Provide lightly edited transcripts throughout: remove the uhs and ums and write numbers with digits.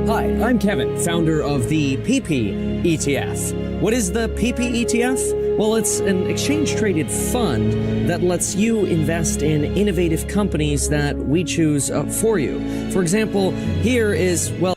Hi, I'm Kevin, founder of the PP ETF. What is the PP ETF? Well, it's an exchange-traded fund that lets you invest in innovative companies that we choose for you. For example, here is, well,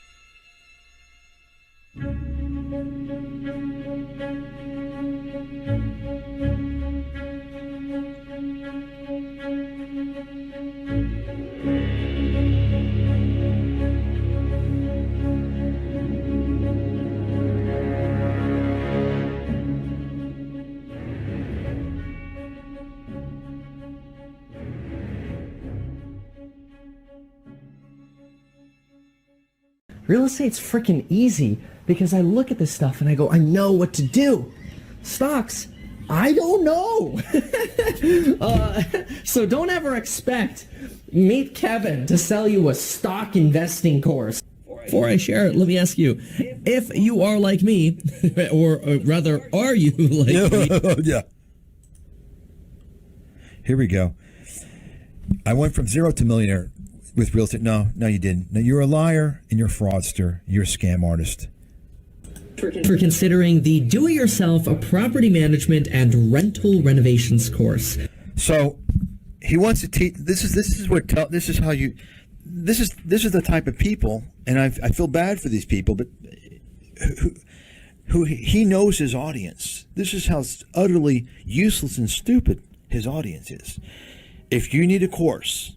real estate's freaking easy because I look at this stuff and I go, I know what to do. Stocks, I don't know. So don't ever expect Meet Kevin to sell you a stock investing course. Before I share it, let me ask you, if you are like me, or rather, are you like me? Yeah. Here we go. I went from zero to millionaire with real estate. No, you didn't. No, you're a liar and you're a fraudster. You're a scam artist. For considering the do-it-yourself property management and rental renovations course. So he wants to teach. This is the type of people, and I feel bad for these people, but who he knows his audience. This is how utterly useless and stupid his audience is. If you need a course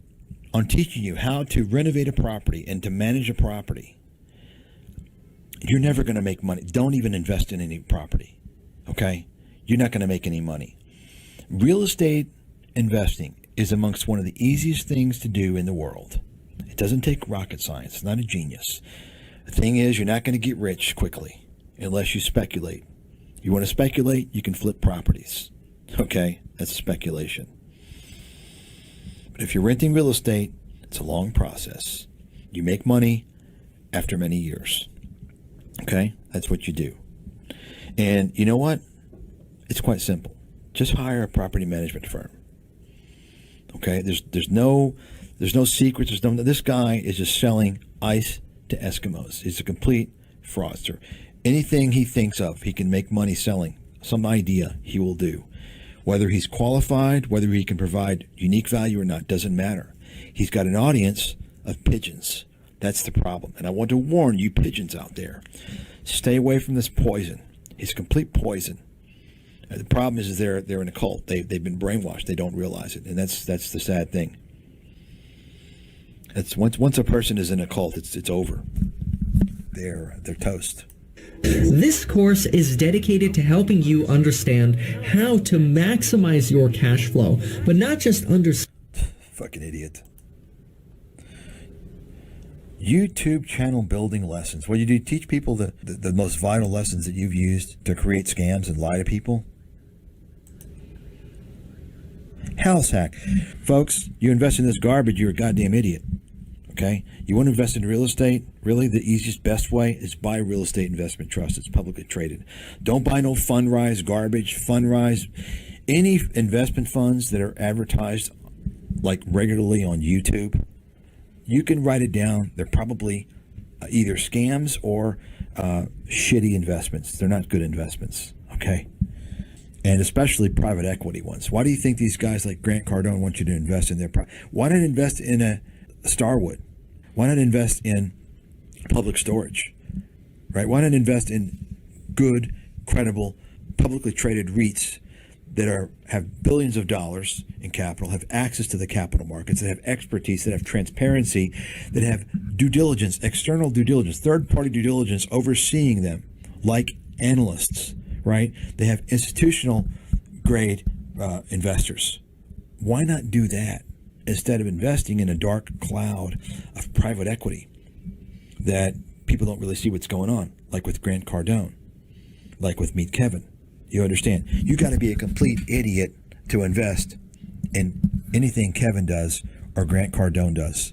on teaching you how to renovate a property and to manage a property, you're never going to make money. Don't even invest in any property, okay? You're not going to make any money. Real estate investing is amongst one of the easiest things to do in the world. It doesn't take rocket science. It's not a genius. The thing is, you're not going to get rich quickly unless you speculate. You want to speculate, you can flip properties, okay? That's speculation. But if you're renting real estate, it's a long process. You make money after many years. Okay? That's what you do. And you know what? It's quite simple. Just hire a property management firm. Okay? There's no secrets. This guy is just selling ice to Eskimos. He's a complete fraudster. Anything he thinks of, he can make money selling. Some idea he will do. Whether he's qualified, whether he can provide unique value or not, doesn't matter. He's got an audience of pigeons. That's the problem. And I want to warn you pigeons out there. Stay away from this poison. It's complete poison. The problem is they're in a cult. They've been brainwashed. They don't realize it. And that's the sad thing. It's once a person is in a cult, it's over. They're toast. This course is dedicated to helping you understand how to maximize your cash flow, but not just Fucking idiot. YouTube channel building lessons. Well, you do teach people the most vital lessons that you've used to create scams and lie to people. House hack. Folks, you invest in this garbage, you're a goddamn idiot. Okay? You want to invest in real estate? Really, the easiest, best way is buy a real estate investment trust. It's publicly traded. Don't buy no Fundrise garbage. Fundrise, any investment funds that are advertised like regularly on YouTube, you can write it down. They're probably either scams or shitty investments. They're not good investments, okay? And especially private equity ones. Why do you think these guys like Grant Cardone want you to invest in their why not invest in a Starwood? Why not invest in Public Storage, right? Why not invest in good, credible, publicly traded REITs that have billions of dollars in capital, have access to the capital markets, that have expertise, that have transparency, that have due diligence, external due diligence, third-party due diligence overseeing them, like analysts, right? They have institutional grade investors. Why not do that instead of investing in a dark cloud of private equity that people don't really see what's going on, like with Grant Cardone, like with Meet Kevin? You understand? You got to be a complete idiot to invest in anything Kevin does or Grant Cardone does.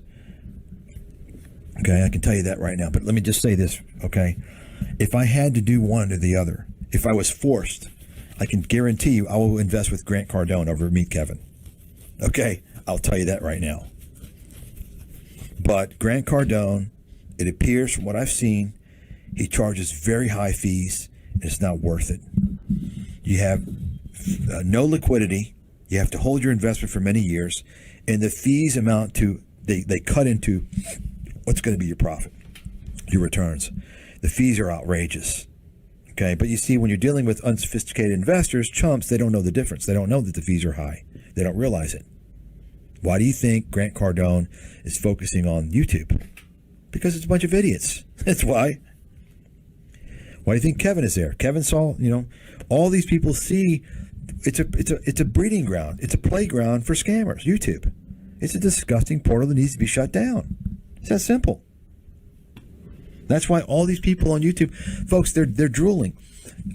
Okay, I can tell you that right now. But let me just say this, okay? If I had to do one or the other, if I was forced, I can guarantee you I will invest with Grant Cardone over Meet Kevin. Okay, I'll tell you that right now. But Grant Cardone It appears from what I've seen, he charges very high fees, and it's not worth it. You have no liquidity. You have to hold your investment for many years, and the fees amount to, they cut into what's going to be your profit, your returns. The fees are outrageous. Okay, but you see, when you're dealing with unsophisticated investors, chumps, they don't know the difference. They don't know that the fees are high. They don't realize it. Why do you think Grant Cardone is focusing on YouTube? Because it's a bunch of idiots. That's why. Why do you think Kevin is there? Kevin saw, all these people see it's a breeding ground. It's a playground for scammers. YouTube. It's a disgusting portal that needs to be shut down. It's that simple. That's why all these people on YouTube, folks, they're drooling.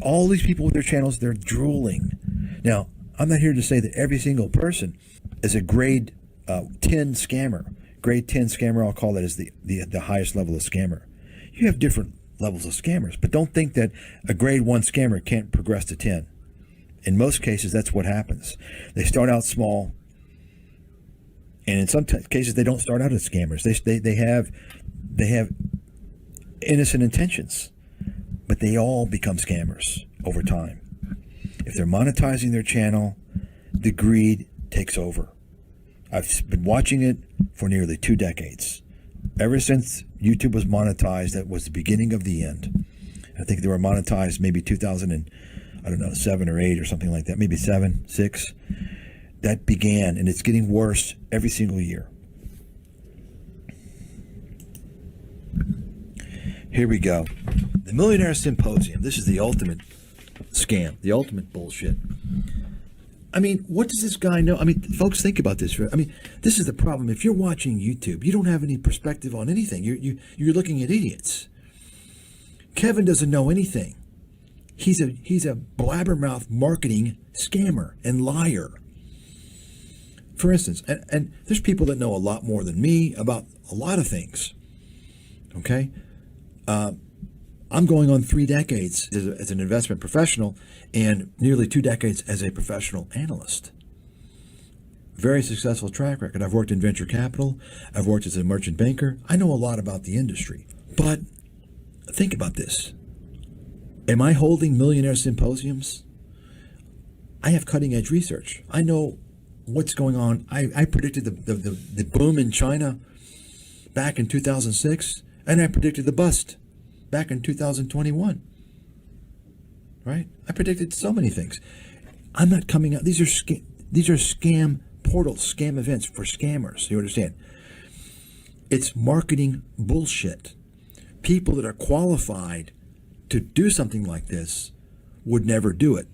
All these people with their channels, they're drooling. Now, I'm not here to say that every single person is a grade 10 scammer. Grade 10 scammer, I'll call that, is the highest level of scammer. You have different levels of scammers, but don't think that a grade 1 scammer can't progress to 10. In most cases, that's what happens. They start out small, and in some cases, they don't start out as scammers. They have innocent intentions, but they all become scammers over time. If they're monetizing their channel, the greed takes over. I've been watching it for nearly 2 decades. Ever since YouTube was monetized, that was the beginning of the end. I think they were monetized maybe 2007 or 8 or something like that, maybe 7, 6. That began, and it's getting worse every single year. Here we go. The Millionaire Symposium. This is the ultimate scam, the ultimate bullshit. I mean, what does this guy know? I mean, folks, think about this. I mean, this is the problem. If you're watching YouTube, you don't have any perspective on anything. You're looking at idiots. Kevin doesn't know anything. He's a blabbermouth marketing scammer and liar. For instance, and there's people that know a lot more than me about a lot of things. Okay? I'm going on 3 decades as an investment professional and nearly 2 decades as a professional analyst. Very successful track record. I've worked in venture capital. I've worked as a merchant banker. I know a lot about the industry. But think about this. Am I holding millionaire symposiums? I have cutting edge research. I know what's going on. I predicted the boom in China back in 2006, and I predicted the bust back in 2021. Right? I predicted so many things. I'm not coming out. These are scam portals, scam events for scammers. You understand? It's marketing bullshit. People that are qualified to do something like this would never do it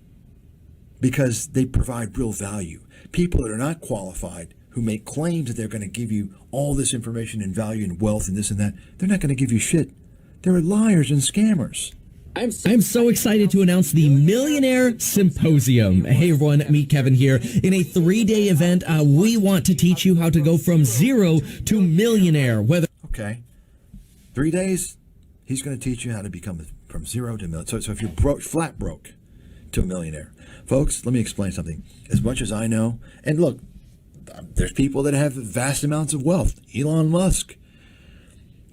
because they provide real value. People that are not qualified, who make claims that they're going to give you all this information and value and wealth and this and that, they're not going to give you shit. They're liars and scammers. I'm so excited to announce the Millionaire Symposium. Hey everyone, meet Kevin here. In a 3-day event, we want to teach you how to go from zero to millionaire. Okay, 3 days, he's going to teach you how to become from zero to million. So if you're broke, flat broke to a millionaire. Folks, let me explain something. As much as I know, and look, there's people that have vast amounts of wealth. Elon Musk,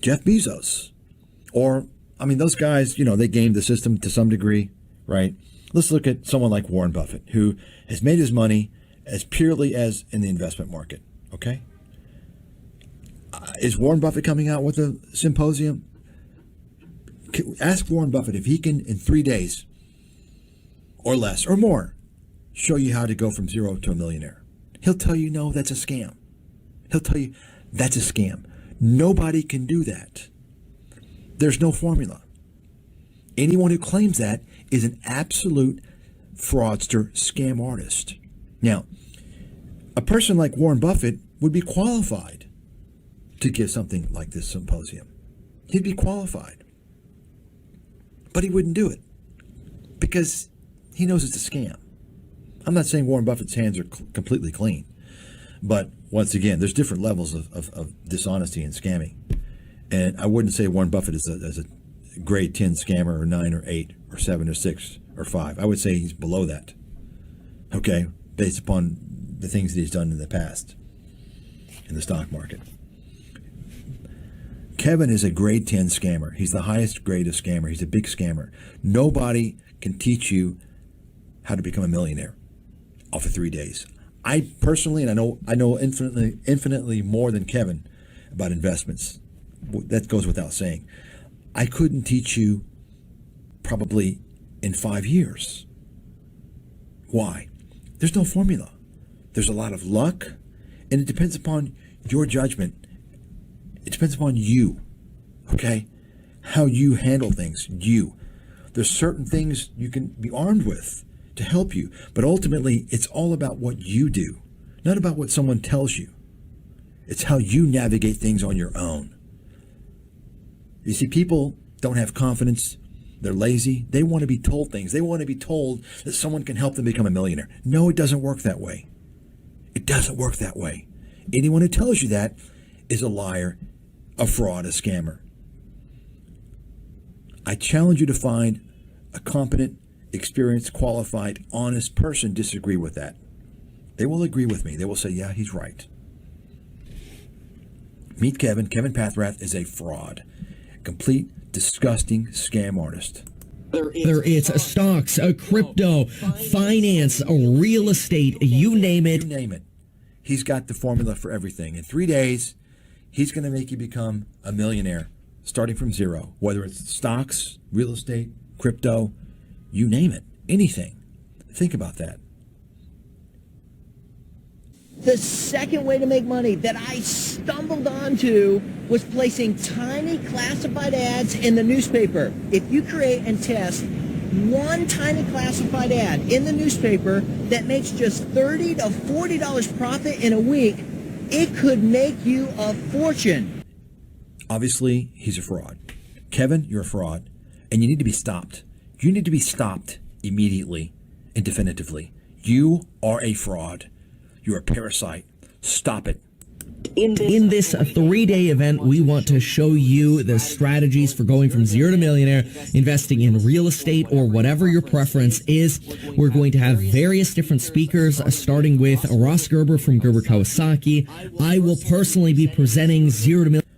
Jeff Bezos, or those guys, they game the system to some degree, right? Let's look at someone like Warren Buffett, who has made his money as purely as in the investment market, okay? Is Warren Buffett coming out with a symposium? Ask Warren Buffett if he can, in 3 days, or less, or more, show you how to go from zero to a millionaire. He'll tell you, no, that's a scam. He'll tell you, that's a scam. Nobody can do that. There's no formula. Anyone who claims that is an absolute fraudster, scam artist. Now, a person like Warren Buffett would be qualified to give something like this symposium. He'd be qualified. But he wouldn't do it because he knows it's a scam. I'm not saying Warren Buffett's hands are completely clean, but once again, there's different levels of dishonesty and scamming. And I wouldn't say Warren Buffett is a grade 10 scammer or 9 or 8 or 7 or 6 or 5. I would say he's below that, okay, based upon the things that he's done in the past in the stock market. Kevin is a grade 10 scammer. He's the highest grade of scammer. He's a big scammer. Nobody can teach you how to become a millionaire off of 3 days. I personally, and I know infinitely more than Kevin about investments. That goes without saying. I couldn't teach you probably in 5 years. Why? There's no formula. There's a lot of luck, and it depends upon your judgment. It depends upon you, okay? How you handle things, you. There's certain things you can be armed with to help you, but ultimately it's all about what you do, not about what someone tells you. It's how you navigate things on your own. You see, people don't have confidence. They're lazy. They want to be told things. They want to be told that someone can help them become a millionaire. No, it doesn't work that way. It doesn't work that way. Anyone who tells you that is a liar, a fraud, a scammer. I challenge you to find a competent, experienced, qualified, honest person disagree with that. They will agree with me. They will say, yeah, he's right. Meet Kevin. Kevin Pathrath is a fraud. Complete, disgusting scam artist. Whether it's stocks, crypto, finance, real estate, you name it. You name it. He's got the formula for everything. In 3 days, he's going to make you become a millionaire, starting from zero. Whether it's stocks, real estate, crypto, you name it, anything. Think about that. The second way to make money that I stumbled onto was placing tiny classified ads in the newspaper. If you create and test one tiny classified ad in the newspaper that makes just $30 to $40 profit in a week, it could make you a fortune. Obviously, he's a fraud. Kevin, you're a fraud, and you need to be stopped. You need to be stopped immediately and definitively. You are a fraud. You're a parasite. Stop it. In this 3-day event, we want to show you the strategies for going from zero to millionaire, investing in real estate or whatever your preference is. We're going to have various different speakers, starting with Ross Gerber from Gerber Kawasaki. I will personally be presenting zero to millionaire.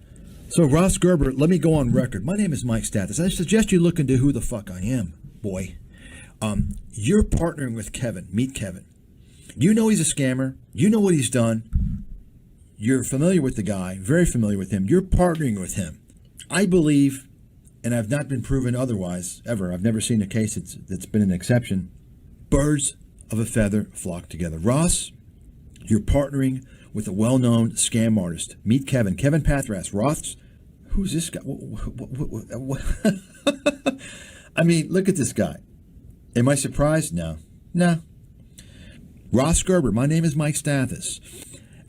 So, Ross Gerber, let me go on record. My name is Mike Stathis. I suggest you look into who the fuck I am, boy. You're partnering with Kevin. Meet Kevin. You know he's a scammer. You know what he's done. You're familiar with the guy, very familiar with him. You're partnering with him. I believe, and I've not been proven otherwise, ever. I've never seen a case that's been an exception. Birds of a feather flock together. Ross, you're partnering with a well-known scam artist. Meet Kevin. Kevin Pathrath. Ross, who's this guy? I mean, look at this guy. Am I surprised? No. Ross Gerber, my name is Mike Stathis.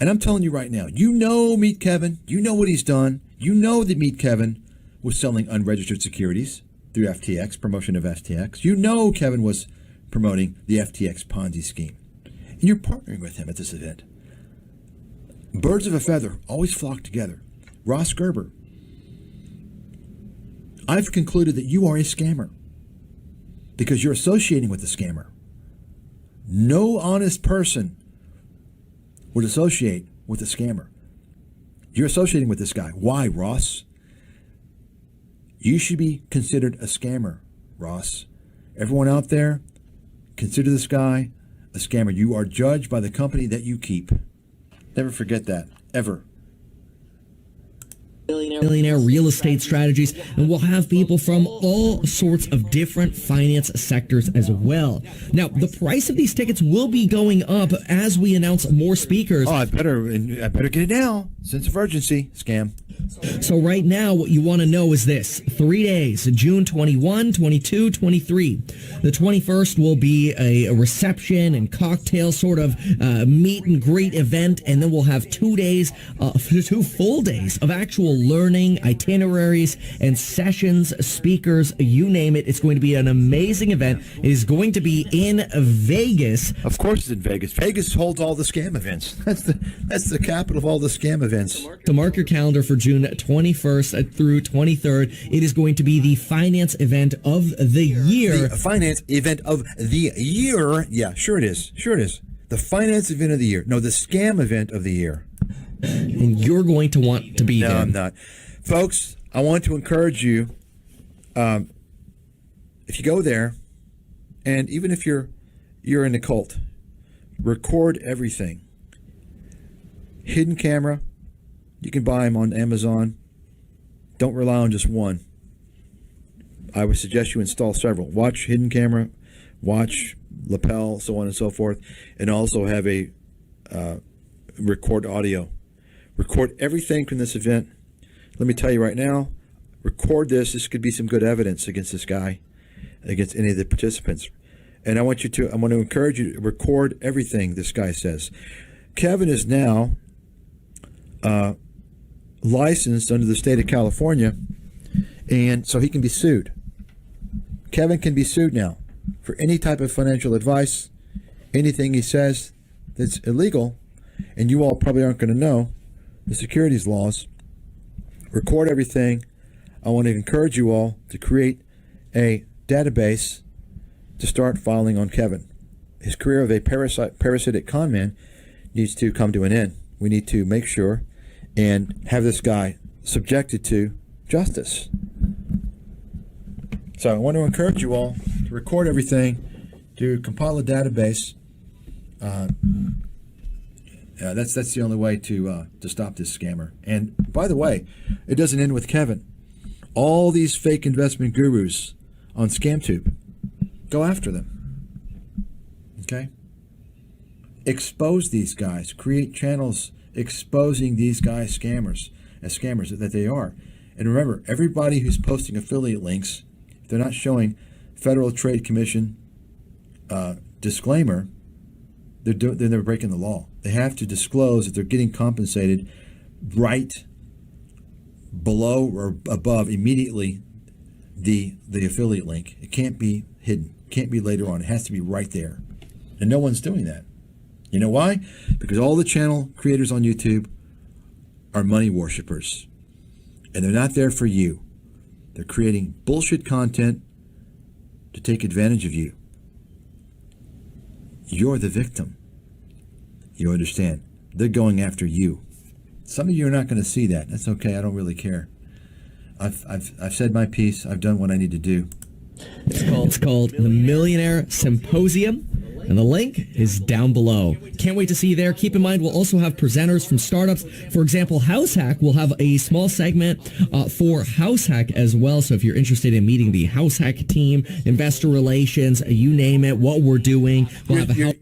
And I'm telling you right now, you know Meet Kevin. You know what he's done. You know that Meet Kevin was selling unregistered securities through FTX, promotion of FTX. You know Kevin was promoting the FTX Ponzi scheme. And you're partnering with him at this event. Birds of a feather always flock together. Ross Gerber, I've concluded that you are a scammer because you're associating with the scammer. No honest person would associate with a scammer. You're associating with this guy. Why, Ross? You should be considered a scammer, Ross. Everyone out there, consider this guy a scammer. You are judged by the company that you keep. Never forget that, ever. Millionaire real estate strategies, and we'll have people from all sorts of different finance sectors as well. Now, the price of these tickets will be going up as we announce more speakers. Oh, I better get it now. Sense of urgency, scam. So right now, what you want to know is this. 3 days, June 21, 22, 23. The 21st will be a reception and cocktail sort of meet and greet event, and then we'll have 2 days, 2 full days of actual learning, itineraries, and sessions, speakers, you name it. It's going to be an amazing event. It is going to be in Vegas. Of course it's in Vegas. Vegas holds all the scam events. That's the capital of all the scam events. To mark your calendar for June 21st through 23rd, it is going to be the finance event of the year. The finance event of the year? Yeah, sure it is. The finance event of the year. No, the scam event of the year. And you're going to want to be there. No, I'm not. folks, I want to encourage you, if you go there, and even if you're in the cult, record everything. Hidden camera, you can buy them on Amazon. Don't rely on just one. I would suggest you install several. Watch hidden camera, watch lapel, so on and so forth, and also have a record audio. Record everything from this event. Let me tell you right now, record this. This could be some good evidence against this guy, against any of the participants. And I want to encourage you to record everything this guy says. Kevin is now licensed under the state of California, and so he can be sued. Kevin can be sued now for any type of financial advice, anything he says that's illegal, and you all probably aren't going to know the securities laws. Record everything. I want to encourage you all to create a database to start filing on Kevin. His career of a parasitic con man needs to come to an end. We need to make sure and have this guy subjected to justice. So I want to encourage you all to record everything, to compile a database. That's the only way to stop this scammer. And by the way, it doesn't end with Kevin. All these fake investment gurus on ScamTube, go after them. Okay? Expose these guys. Create channels exposing these guys as scammers that they are. And remember, everybody who's posting affiliate links, if they're not showing Federal Trade Commission disclaimer, then they're breaking the law. They have to disclose that they're getting compensated right below or above immediately the affiliate link. It can't be hidden. It can't be later on. It has to be right there. And no one's doing that. You know why? Because all the channel creators on YouTube are money worshipers. And they're not there for you. They're creating bullshit content to take advantage of you. You're the victim. You understand? They're going after you. Some of you are not going to see that. That's okay. I don't really care. I've said my piece. I've done what I need to do. It's called the Millionaire Symposium, and the link is down below. Can't wait to see you there. Keep in mind, we'll also have presenters from startups. For example, House Hack will have a small segment for House Hack as well. So if you're interested in meeting the House Hack team, investor relations, you name it, what we're doing, we'll have a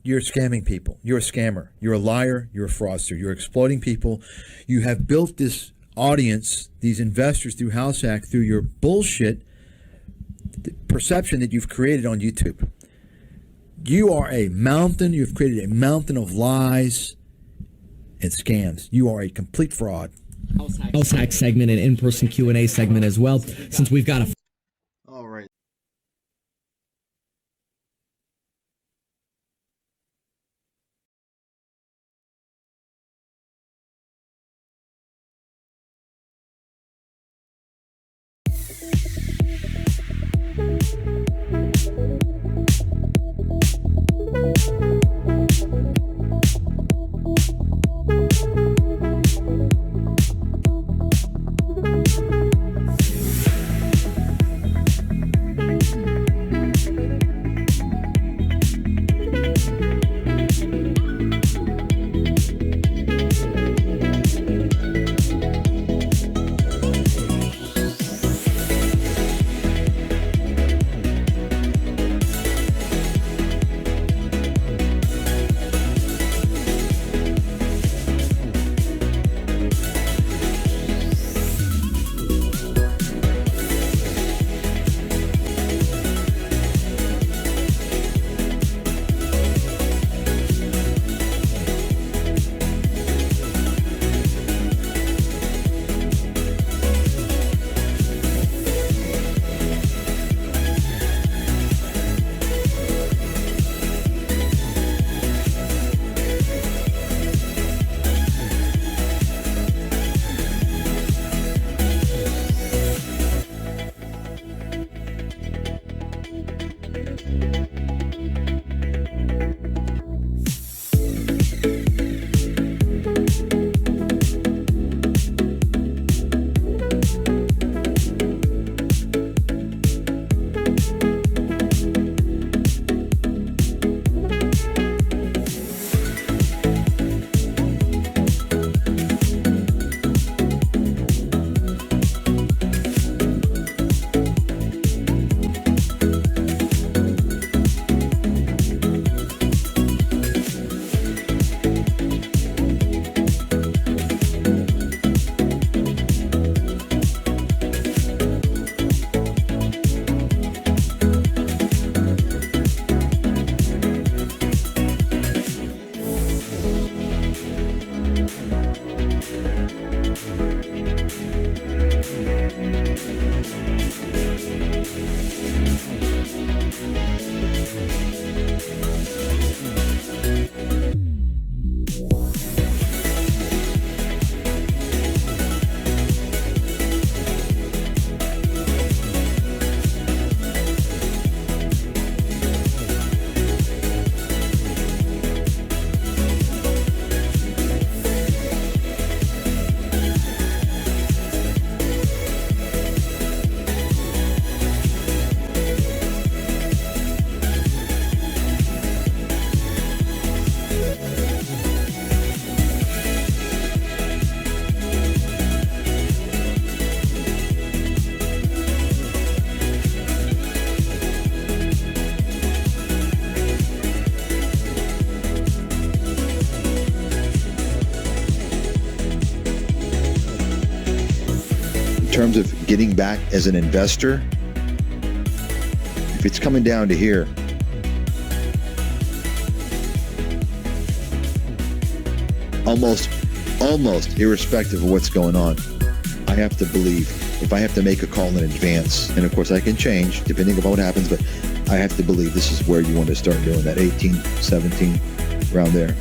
You're scamming people. You're a scammer. You're a liar. You're a fraudster. You're exploiting people. You have built this audience, these investors through House Hack, through your bullshit perception that you've created on YouTube. You are a mountain. You've created a mountain of lies and scams. You are a complete fraud. House Hack segment and in-person Q&A segment as well, since we've got a All right. In terms of getting back as an investor, if it's coming down to here, almost irrespective of what's going on, I have to believe, if I have to make a call in advance, and of course I can change depending on what happens, but I have to believe this is where you want to start doing that 18, 17, around there.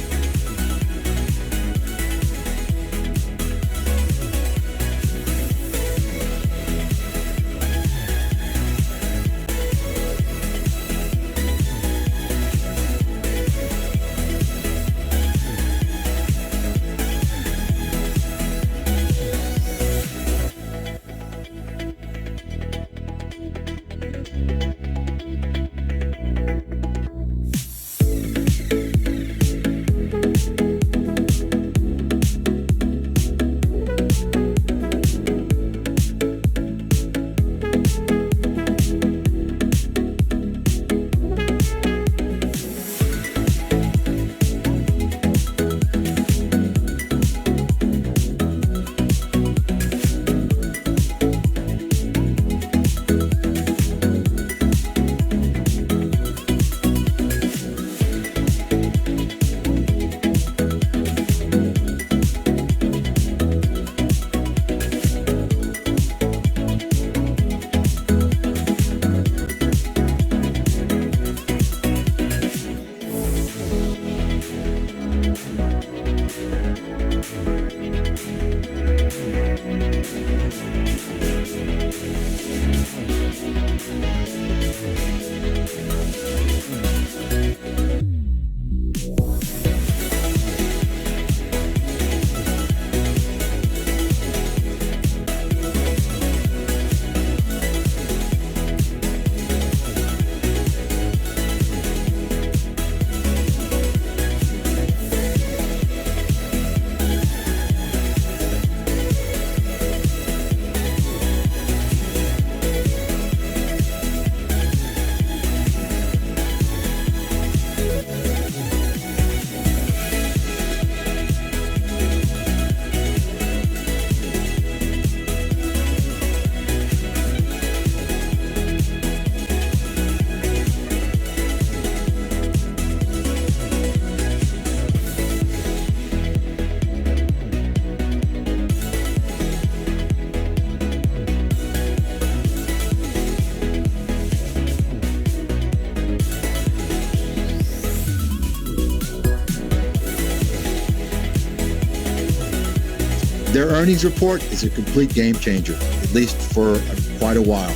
Their earnings report is a complete game changer, at least for quite a while.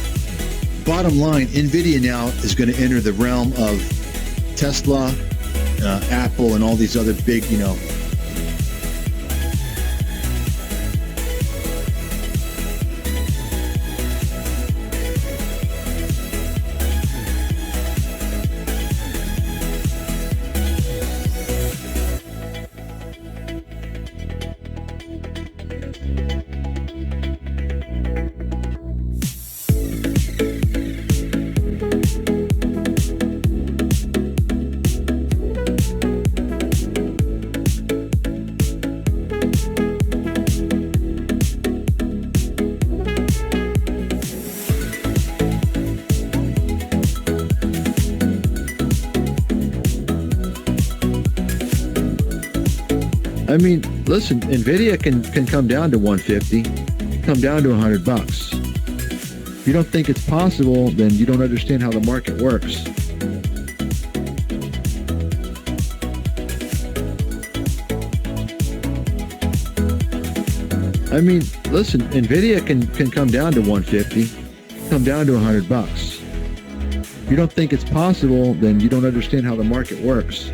Bottom line, NVIDIA now is going to enter the realm of Tesla, Apple, and all these other big, I mean, listen, NVIDIA can come down to 150, come down to $100. If you don't think it's possible, then you don't understand how the market works. I mean, listen, NVIDIA can come down to 150, come down to $100. If you don't think it's possible, then you don't understand how the market works.